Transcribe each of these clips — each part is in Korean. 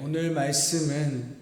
오늘 말씀은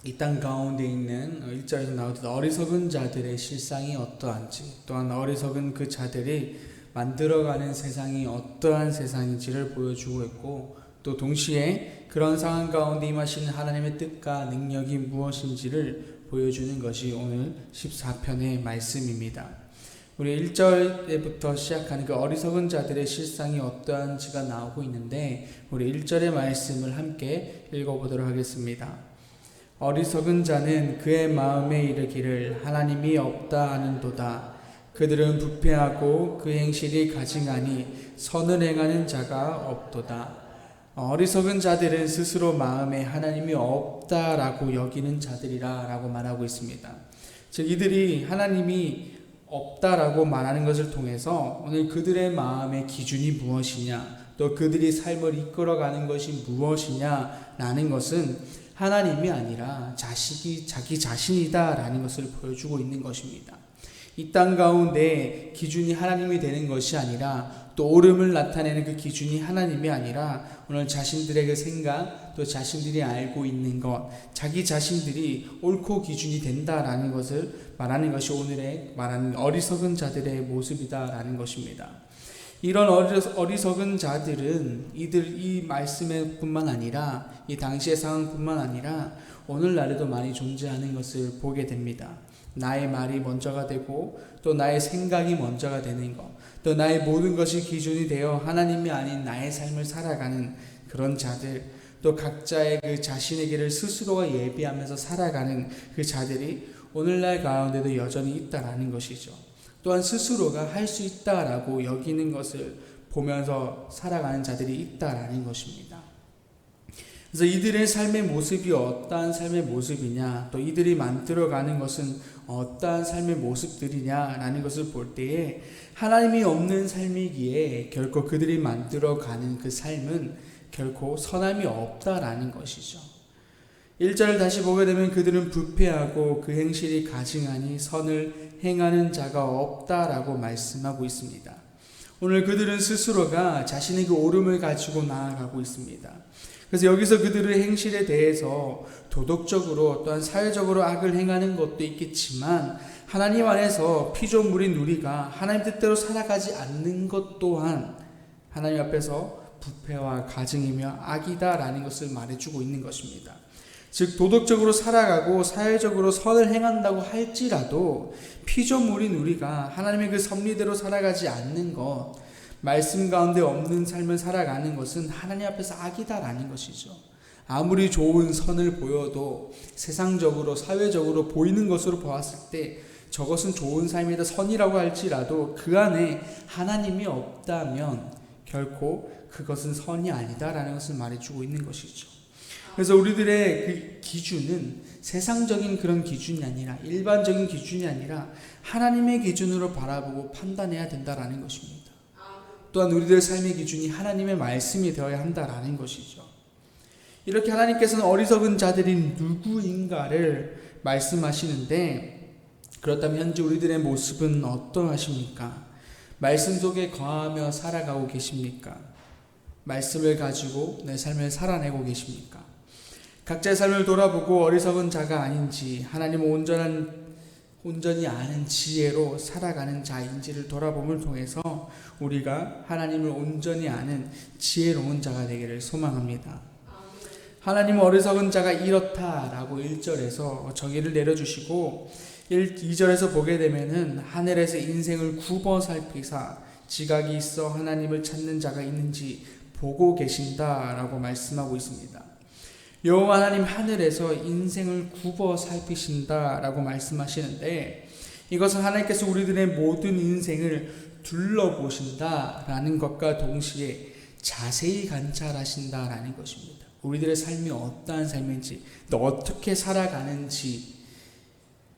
이 땅 가운데 있는 1절에서 나오듯 어리석은 자들의 실상이 어떠한지, 또한 어리석은 그 자들이 만들어가는 세상이 어떠한 세상인지를 보여주고 있고, 또 동시에 그런 상황 가운데 임하시는 하나님의 뜻과 능력이 무엇인지를 보여주는 것이 오늘 14편의 말씀입니다. 우리 1절부터 시작하는 그 어리석은 자들의 실상이 어떠한지가 나오고 있는데, 우리 1절의 말씀을 함께 읽어보도록 하겠습니다. 어리석은 자는 그의 마음에 이르기를 하나님이 없다 하는도다. 그들은 부패하고 그 행실이 가증하니 선을 행하는 자가 없도다. 어리석은 자들은 스스로 마음에 하나님이 없다라고 여기는 자들이라 라고 말하고 있습니다. 즉 이들이 하나님이 없다라고 말하는 것을 통해서 오늘 그들의 마음의 기준이 무엇이냐, 또 그들이 삶을 이끌어가는 것이 무엇이냐라는 것은 하나님이 아니라 자기 자신이다라는 것을 보여주고 있는 것입니다. 이 땅 가운데 기준이 하나님이 되는 것이 아니라, 또 옳음을 나타내는 그 기준이 하나님이 아니라 오늘 자신들의 그 생각, 또 자신들이 알고 있는 것, 자기 자신들이 옳고 기준이 된다라는 것을 말하는 것이 오늘의 말하는 어리석은 자들의 모습이다라는 것입니다. 이런 어리석은 자들은 이 말씀에 뿐만 아니라 이 당시의 상황뿐만 아니라 오늘날에도 많이 존재하는 것을 보게 됩니다. 나의 말이 먼저가 되고, 또 나의 생각이 먼저가 되는 것, 또 나의 모든 것이 기준이 되어 하나님이 아닌 나의 삶을 살아가는 그런 자들, 또 각자의 그 자신의 길을 스스로가 예비하면서 살아가는 그 자들이 오늘날 가운데도 여전히 있다라는 것이죠. 또한 스스로가 할 수 있다라고 여기는 것을 보면서 살아가는 자들이 있다라는 것입니다. 그래서 이들의 삶의 모습이 어떠한 삶의 모습이냐, 또 이들이 만들어가는 것은 어떠한 삶의 모습들이냐라는 것을 볼 때에 하나님이 없는 삶이기에 결코 그들이 만들어가는 그 삶은 결코 선함이 없다라는 것이죠. 1절을 다시 보게 되면 그들은 부패하고 그 행실이 가증하니 선을 행하는 자가 없다라고 말씀하고 있습니다. 오늘 그들은 스스로가 자신의 그 옳음을 가지고 나아가고 있습니다. 그래서 여기서 그들의 행실에 대해서 도덕적으로 또한 사회적으로 악을 행하는 것도 있겠지만, 하나님 안에서 피조물인 우리가 하나님 뜻대로 살아가지 않는 것 또한 하나님 앞에서 부패와 가증이며 악이다라는 것을 말해주고 있는 것입니다. 즉 도덕적으로 살아가고 사회적으로 선을 행한다고 할지라도 피조물인 우리가 하나님의 그 섭리대로 살아가지 않는 것, 말씀 가운데 없는 삶을 살아가는 것은 하나님 앞에서 악이다라는 것이죠. 아무리 좋은 선을 보여도 세상적으로 사회적으로 보이는 것으로 보았을 때 저것은 좋은 삶이다, 선이라고 할지라도 그 안에 하나님이 없다면 결코 그것은 선이 아니다라는 것을 말해주고 있는 것이죠. 그래서 우리들의 그 기준은 세상적인 그런 기준이 아니라, 일반적인 기준이 아니라 하나님의 기준으로 바라보고 판단해야 된다라는 것입니다. 또한 우리들의 삶의 기준이 하나님의 말씀이 되어야 한다라는 것이죠. 이렇게 하나님께서는 어리석은 자들이 누구인가를 말씀하시는데, 그렇다면 현재 우리들의 모습은 어떠하십니까? 말씀 속에 거하며 살아가고 계십니까? 말씀을 가지고 내 삶을 살아내고 계십니까? 각자의 삶을 돌아보고 어리석은 자가 아닌지, 하나님을 온전히 아는 지혜로 살아가는 자인지를 돌아봄을 통해서 우리가 하나님을 온전히 아는 지혜로운 자가 되기를 소망합니다. 하나님은 어리석은 자가 이렇다라고 1절에서 정의를 내려주시고, 2절에서 보게 되면은 하늘에서 인생을 굽어 살피사 지각이 있어 하나님을 찾는 자가 있는지 보고 계신다라고 말씀하고 있습니다. 여호와 하나님 하늘에서 인생을 굽어 살피신다라고 말씀하시는데, 이것은 하나님께서 우리들의 모든 인생을 둘러보신다라는 것과 동시에 자세히 관찰하신다라는 것입니다. 우리들의 삶이 어떠한 삶인지, 또 어떻게 살아가는지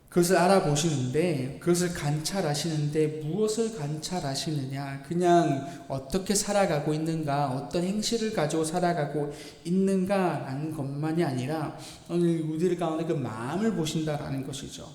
그것을 알아보시는데, 그것을 관찰하시는데 무엇을 관찰하시느냐, 그냥 어떻게 살아가고 있는가, 어떤 행실을 가지고 살아가고 있는가라는 것만이 아니라 오늘 우리들 가운데 그 마음을 보신다라는 것이죠.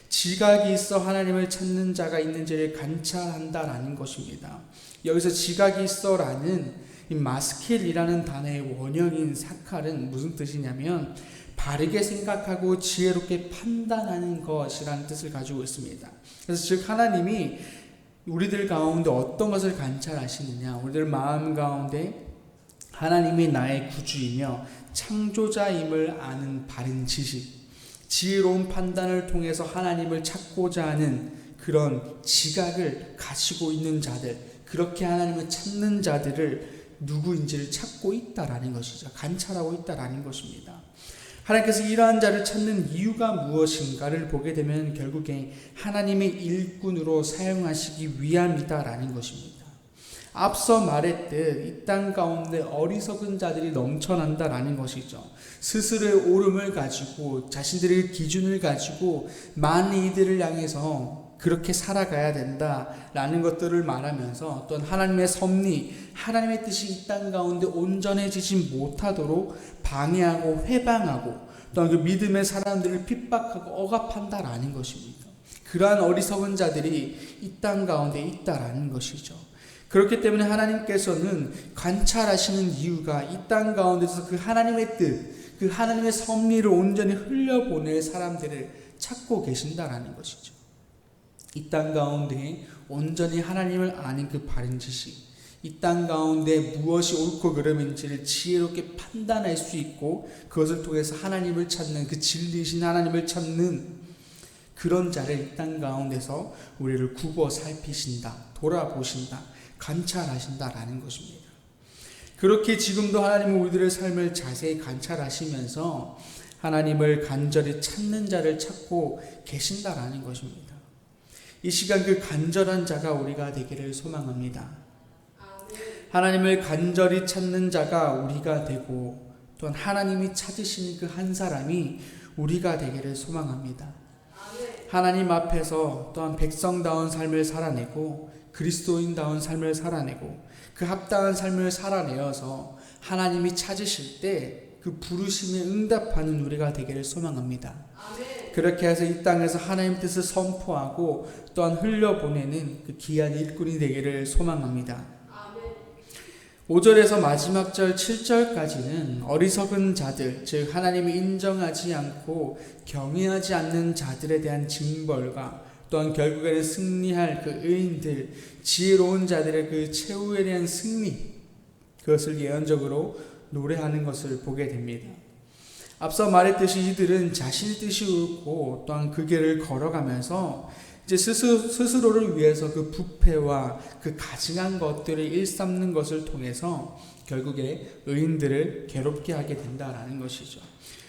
지각이 있어 하나님을 찾는 자가 있는지를 관찰한다라는 것입니다. 여기서 지각이 있어라는 이 마스킬이라는 단어의 원형인 사칼은 무슨 뜻이냐면 바르게 생각하고 지혜롭게 판단하는 것이라는 뜻을 가지고 있습니다. 그래서 즉 하나님이 우리들 가운데 어떤 것을 관찰하시느냐, 우리들 마음 가운데 하나님이 나의 구주이며 창조자임을 아는 바른 지식, 지혜로운 판단을 통해서 하나님을 찾고자 하는 그런 지각을 가지고 있는 자들, 그렇게 하나님을 찾는 자들을 누구인지를 찾고 있다라는 것이죠. 관찰하고 있다라는 것입니다. 하나님께서 이러한 자를 찾는 이유가 무엇인가를 보게 되면 결국에 하나님의 일꾼으로 사용하시기 위함이다라는 것입니다. 앞서 말했듯 이 땅 가운데 어리석은 자들이 넘쳐난다라는 것이죠. 스스로의 옳음을 가지고 자신들의 기준을 가지고 많은 이들을 향해서 그렇게 살아가야 된다라는 것들을 말하면서 또 하나님의 섭리, 하나님의 뜻이 이 땅 가운데 온전해지지 못하도록 방해하고 회방하고 또한 그 믿음의 사람들을 핍박하고 억압한다라는 것입니다. 그러한 어리석은 자들이 이 땅 가운데 있다라는 것이죠. 그렇기 때문에 하나님께서는 관찰하시는 이유가 이 땅 가운데서 그 하나님의 뜻, 그 하나님의 섭리를 온전히 흘려보낼 사람들을 찾고 계신다라는 것이죠. 이 땅 가운데 온전히 하나님을 아는 그 바른 지식, 이 땅 가운데 무엇이 옳고 그름인지를 지혜롭게 판단할 수 있고 그것을 통해서 하나님을 찾는 그 진리이신 하나님을 찾는 그런 자를 이 땅 가운데서 우리를 굽어 살피신다, 돌아보신다, 관찰하신다라는 것입니다. 그렇게 지금도 하나님은 우리들의 삶을 자세히 관찰하시면서 하나님을 간절히 찾는 자를 찾고 계신다라는 것입니다. 이 시간 그 간절한 자가 우리가 되기를 소망합니다. 하나님을 간절히 찾는 자가 우리가 되고 또한 하나님이 찾으시는 그 한 사람이 우리가 되기를 소망합니다. 하나님 앞에서 또한 백성다운 삶을 살아내고 그리스도인다운 삶을 살아내고 그 합당한 삶을 살아내어서 하나님이 찾으실 때 그 부르심에 응답하는 우리가 되기를 소망합니다. 그렇게 해서 이 땅에서 하나님 뜻을 선포하고 또한 흘려보내는 그 귀한 일꾼이 되기를 소망합니다. 5절에서 마지막 절 7절까지는 어리석은 자들, 즉 하나님이 인정하지 않고 경외하지 않는 자들에 대한 징벌과 또한 결국에는 승리할 그 의인들, 지혜로운 자들의 그 최후에 대한 승리, 그것을 예언적으로 노래하는 것을 보게 됩니다. 앞서 말했듯이 이들은 자신의 뜻이 옳고 또한 그 길을 걸어가면서 이제 스스로를 위해서 그 부패와 그 가증한 것들을 일삼는 것을 통해서 결국에 의인들을 괴롭게 하게 된다라는 것이죠.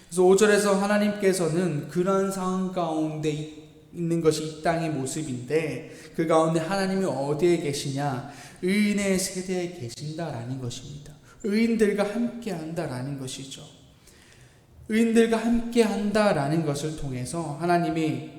그래서 5절에서 하나님께서는 그러한 상황 가운데 있는 것이 이 땅의 모습인데 그 가운데 하나님이 어디에 계시냐? 의인의 세대에 계신다라는 것입니다. 의인들과 함께 한다라는 것이죠. 의인들과 함께 한다라는 것을 통해서 하나님이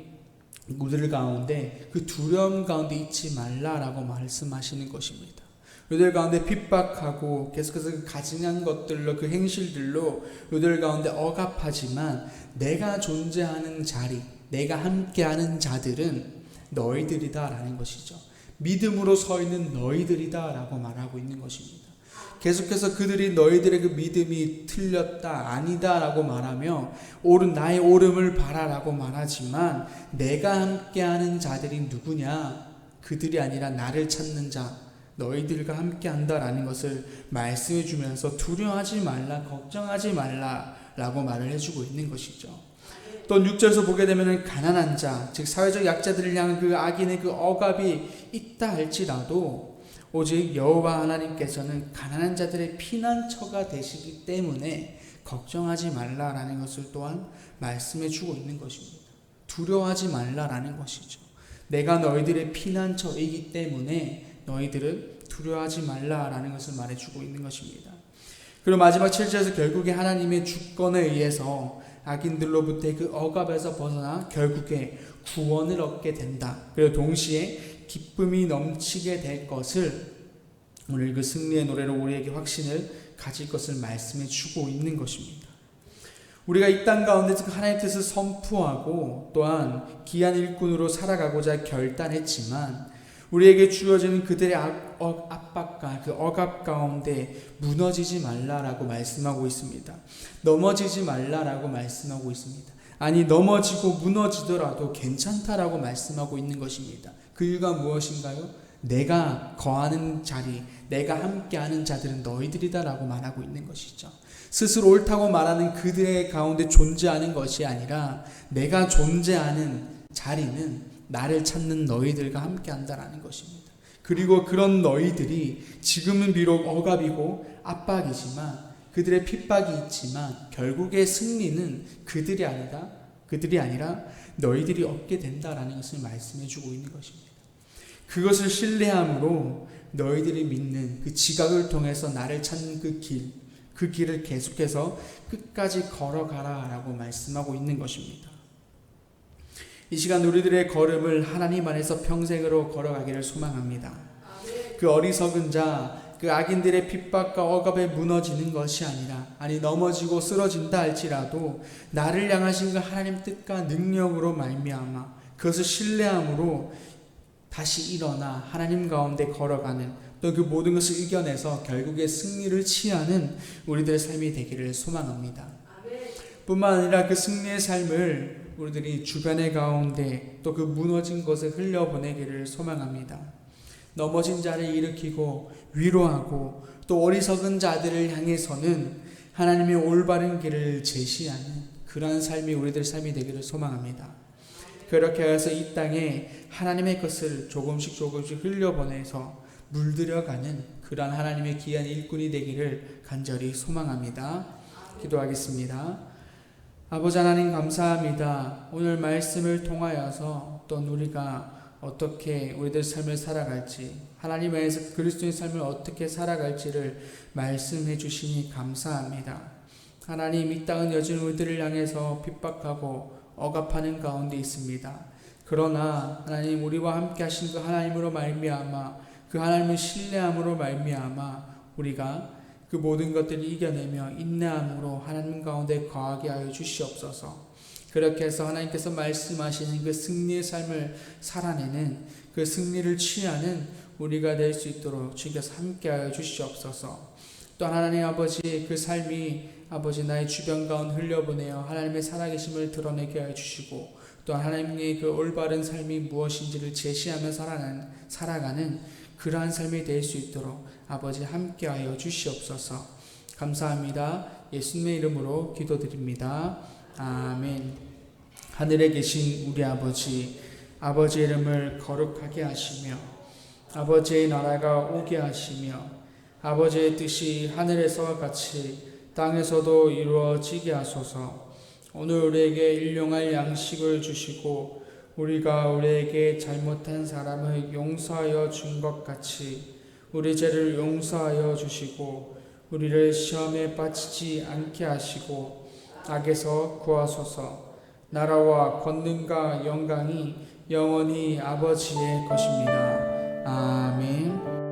우리들 가운데 그 두려움 가운데 있지 말라라고 말씀하시는 것입니다. 우리들 가운데 핍박하고 계속해서 그 가증한 것들로 그 행실들로 우리들 가운데 억압하지만 내가 존재하는 자리, 내가 함께하는 자들은 너희들이다라는 것이죠. 믿음으로 서 있는 너희들이다라고 말하고 있는 것입니다. 계속해서 그들이 너희들의 그 믿음이 틀렸다, 아니다라고 말하며 나의 옳음을 바라라고 말하지만 내가 함께하는 자들이 누구냐? 그들이 아니라 나를 찾는 자, 너희들과 함께한다라는 것을 말씀해 주면서 두려워하지 말라, 걱정하지 말라라고 말을 해주고 있는 것이죠. 또 6절에서 보게 되면 가난한 자, 즉 사회적 약자들을 향한 그 악인의 그 억압이 있다 할지라도 오직 여호와 하나님께서는 가난한 자들의 피난처가 되시기 때문에 걱정하지 말라라는 것을 또한 말씀해 주고 있는 것입니다. 두려워하지 말라라는 것이죠. 내가 너희들의 피난처이기 때문에 너희들은 두려워하지 말라라는 것을 말해주고 있는 것입니다. 그리고 마지막 7절에서 결국에 하나님의 주권에 의해서 악인들로부터의 그 억압에서 벗어나 결국에 구원을 얻게 된다. 그리고 동시에 기쁨이 넘치게 될 것을 오늘 그 승리의 노래로 우리에게 확신을 가질 것을 말씀해 주고 있는 것입니다. 우리가 이 땅 가운데서 하나님의 뜻을 선포하고 또한 귀한 일꾼으로 살아가고자 결단했지만 우리에게 주어지는 그들의 압박과 그 억압 가운데 무너지지 말라라고 말씀하고 있습니다. 넘어지지 말라라고 말씀하고 있습니다. 아니, 넘어지고 무너지더라도 괜찮다라고 말씀하고 있는 것입니다. 그 이유가 무엇인가요? 내가 거하는 자리, 내가 함께하는 자들은 너희들이다라고 말하고 있는 것이죠. 스스로 옳다고 말하는 그들의 가운데 존재하는 것이 아니라 내가 존재하는 자리는 나를 찾는 너희들과 함께한다라는 것입니다. 그리고 그런 너희들이 지금은 비록 억압이고 압박이지만, 그들의 핍박이 있지만 결국의 승리는 그들이 아니라 너희들이 얻게 된다라는 것을 말씀해 주고 있는 것입니다. 그것을 신뢰함으로 너희들이 믿는 그 지각을 통해서 나를 찾는 그 길을 계속해서 끝까지 걸어가라 라고 말씀하고 있는 것입니다. 이 시간 우리들의 걸음을 하나님 안에서 평생으로 걸어가기를 소망합니다. 그 어리석은 자, 그 악인들의 핍박과 억압에 무너지는 것이 아니라, 아니 넘어지고 쓰러진다 할지라도 나를 향하신 그 하나님 뜻과 능력으로 말미암아 그것을 신뢰함으로 다시 일어나 하나님 가운데 걸어가는, 또 그 모든 것을 이겨내서 결국에 승리를 취하는 우리들의 삶이 되기를 소망합니다. 뿐만 아니라 그 승리의 삶을 우리들이 주변의 가운데 또 그 무너진 것을 흘려보내기를 소망합니다. 넘어진 자를 일으키고 위로하고 또 어리석은 자들을 향해서는 하나님의 올바른 길을 제시하는 그러한 삶이 우리들 삶이 되기를 소망합니다. 그렇게 해서 이 땅에 하나님의 것을 조금씩 흘려보내서 물들여가는 그러한 하나님의 귀한 일꾼이 되기를 간절히 소망합니다. 기도하겠습니다. 아버지 하나님 감사합니다. 오늘 말씀을 통하여서 또 우리가 어떻게 우리들 삶을 살아갈지, 하나님 안에서 그리스도의 삶을 어떻게 살아갈지를 말씀해 주시니 감사합니다. 하나님, 이 땅은 여전히 우리들을 향해서 핍박하고 억압하는 가운데 있습니다. 그러나 하나님, 우리와 함께 하신 그 하나님으로 말미암아, 그 하나님을 신뢰함으로 말미암아 우리가 그 모든 것들을 이겨내며 인내함으로 하나님 가운데 거하게 하여 주시옵소서. 그렇게 해서 하나님께서 말씀하시는 그 승리의 삶을 살아내는, 그 승리를 취하는 우리가 될 수 있도록 주께서 함께하여 주시옵소서. 또 하나님 아버지, 그 삶이 아버지 나의 주변 가운데 흘려보내어 하나님의 살아계심을 드러내게 하여 주시고, 또 하나님의 그 올바른 삶이 무엇인지를 제시하며 살아가는 그러한 삶이 될 수 있도록 아버지 함께하여 주시옵소서. 감사합니다. 예수님의 이름으로 기도드립니다. 아멘. 하늘에 계신 우리 아버지, 아버지의 이름을 거룩하게 하시며 아버지의 나라가 오게 하시며 아버지의 뜻이 하늘에서와 같이 땅에서도 이루어지게 하소서. 오늘 우리에게 일용할 양식을 주시고 우리가 우리에게 잘못한 사람을 용서하여 준 것 같이 우리 죄를 용서하여 주시고 우리를 시험에 빠지지 않게 하시고 악에서 구하소서. 나라와 권능과 영광이 영원히 아버지의 것입니다. 아멘.